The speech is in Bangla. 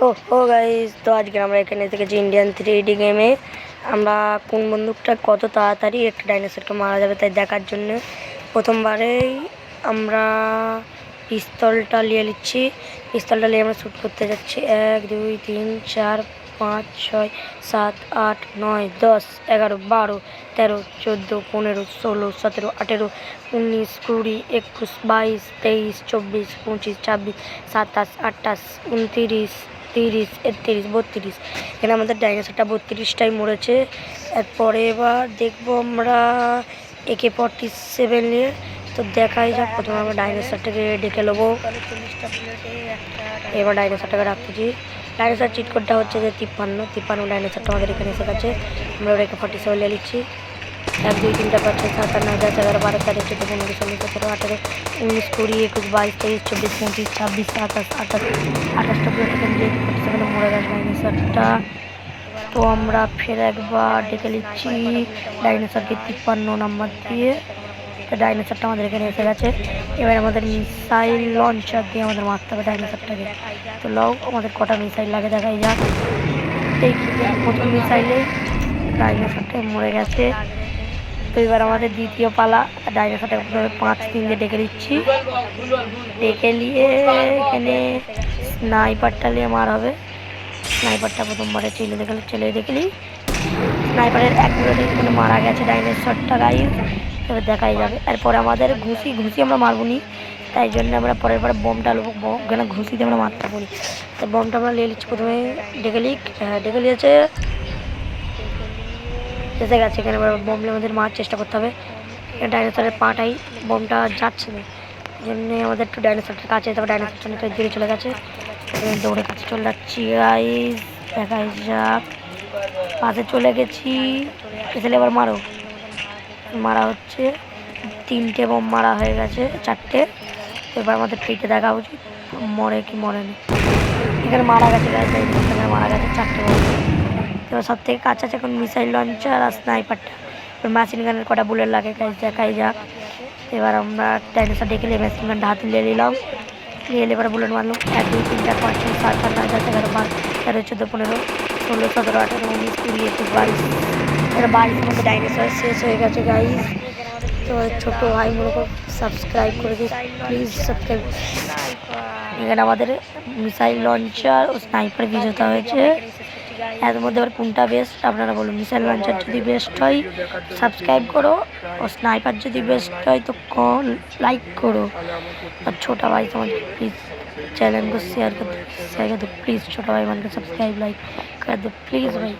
ও গাইস, তো আজকে আমরা এখানে থেকেছি ইন্ডিয়ান 3D গেমে। আমরা কোন বন্দুকটা কত তাড়াতাড়ি একটা ডাইনোসরকে মারা যাবে তাই দেখার জন্য প্রথমবারেই আমরা পিস্তলটা নিয়ে নিচ্ছি। পিস্তলটা নিয়ে আমরা শ্যুট করতে যাচ্ছি। 1 2 3 4 5 6 7 8 9 10 11 12 13 14 15 16 17 18 19 20 21 22 23 24 25 26 27 28 29 30 31 32। এখানে আমাদের ডাইনোসরটা 32টাই মরেছে। এরপরে এবার দেখবো আমরা AK-47 নিয়ে। তো দেখাই যাক, প্রথমে আমরা ডাইনোসরটাকে ডেকে নেবো। এবার ডাইনোসরটাকে রাখতেছি। ডাইনোসর চিট কোডটা হচ্ছে যে 53 ডাইনোসরটা আমাদের এখানে এসে গেছে। আমরা ওটা AK-47 নিয়ে নিচ্ছি। 1 2 3 4 5 6 7 8 9 10 11 12 13 14 15 16 17 18 19 20 21 22 23 24 25 26 27 28টা AK-47 মরে গেছে ডাইনোসরটা। তো আমরা ফের একবার ডেকে নিচ্ছি ডাইনোসরকে 53 নাম্বার দিয়ে। তো ডাইনোসরটা আমাদের এখানে এসে গেছে। এবার আমাদের মিসাইল লঞ্চার দিয়ে আমাদের মারতে হবে ডাইনোসরটাকে। তো লও, আমাদের কটা মিসাইল লাগে দেখাই যাক। এই প্রথম মিসাইলে ডাইনোসরটা মরে গেছে। তো এবার আমাদের দ্বিতীয় পালা। ডাইনোসরটাকে প্রথমে 5-3 দিয়ে ডেকে দিচ্ছি। ডেকে নিয়ে এখানে স্নাইপারটা নিয়ে মার হবে। স্নাইপারটা প্রথমবারে চলে দেখলি স্নাইপারের এক বুলেটে এখানে মারা গেছে ডাইনোসরটা গাইস। এবার দেখাই যাবে। এরপরে আমাদের ঘুষি আমরা মারবো নি, তাই জন্য আমরা পরে বোমটা নেবো। ওখানে ঘুষিতে আমরা মারতে পারি। তো বোমটা আমরা নিয়ে নিচ্ছি প্রথমে। ডেকে নিয়েছে, এসে গেছে। এখানে বোম নিয়ে আমাদের মারার চেষ্টা করতে হবে। ডাইনোসরের পাটাই বোমটা যাচ্ছে না, এই জন্যে আমাদের একটু ডাইনোসরটার কাছে যেতে হবে। ডাইনোসরটা অনেকটা দূরে চলে গেছে, দৌড়ে কাছে চলে যাচ্ছি গাইস। দেখাই যাক, পাশে চলে গেছি। এসে এবার মারা হচ্ছে। 3টে বোম মারা হয়ে গেছে, 4টে। এবার আমাদের পেটে দেখা উচিত মরে কি মরেনি। এখানে মারা গেছে গাইস, এখানে মারা গেছে 4টে বোম। এবার সব থেকে কাছে আছে এখন মিসাইল লঞ্চার আর স্নাইপারটা। এবার মেশিন গানের কটা বুলেট লাগে গাইস দেখাই যাক। এবার আমরা ডাইনোসর ডেকে নিয়ে মেশিন গানটা হাতে নিয়ে নিলাম। নিয়ে এবার বুলেট মারলাম। 1 2 3 4 5 6 7 8 9 10 11 12 13 14 15 16 17 18 19 20 21 22। এবার 22 মধ্যে ডাইনোসর শেষ হয়ে গেছে গাইস। তো ছোটো ভাই মনে করো সাবস্ক্রাইব করে দিই প্লিজ, সাবস্ক্রাইব। এখানে আমাদের মিসাইল লঞ্চার ও স্নাইপার বিজেতা হয়েছে। এর মধ্যে আবার কোনটা বেস্ট আপনারা বলুন। মিসাইল লঞ্চার যদি বেস্ট হয় সাবস্ক্রাইব করো, ও স্নাইপার যদি বেস্ট হয় তো লাইক করো। और छोटा भाई समझ प्लीज़ चैनल को शेयर कर दो प्लीज़। छोटा भाई मान के सब्सक्राइब लाइक कर दो प्लीज़ भाई।